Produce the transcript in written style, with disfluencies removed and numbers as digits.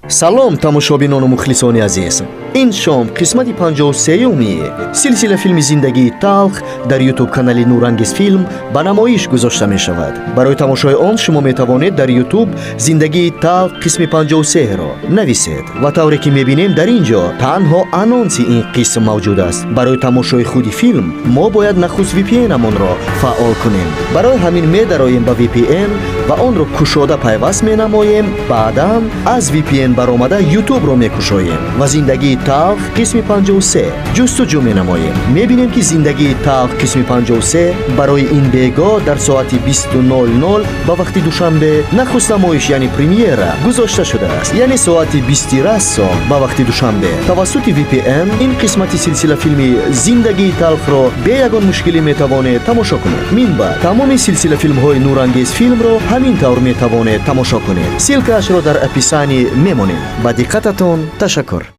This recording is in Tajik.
салом тамошобинону мухлисони азиз. ин шом қисмати 53-юми силсила филми «Зиндагии талх» дар YouTube канали Нурангез филм ба намоиш гузошта мешавад. барои тамошои он шумо метавонед дар YouTube «Зиндагии талх» қисми 53-ро нависед ва тавре ки мебинем дар ин ҷо танҳо анонси ин қисм мавҷуд аст. барои тамошои худи филм мо бояд нахуст VPN-амонро фаъол кунем. барои ҳамин медароем ба VPN ва онро кушода пайваст менамоем. баъдан аз VPN баромада YouTube-ро мекушоем ва «Зиндагии талх» қисми 53 ҷустуҷӯ менамоем. мебинем ки «Зиндагии талх» қисми 53 барои ин бегоҳ дар соати 20:00 ба вақти душанбе нахуст намоиш яъне премьера гузошта шудааст, яъне соати 20 рассо ба вақти душанбе. тавассути VPN ин қисмати силсила филми «Зиндагии талхро» бе ягон мушкилӣ метавонед тамошо кунед. минбаъд тамоми силсила филмҳои Нурангез филмро ҳамин тавр метавонед тамошо кунед. силкаашро дар описанӣ мемонем. ба диққататон ташаккур.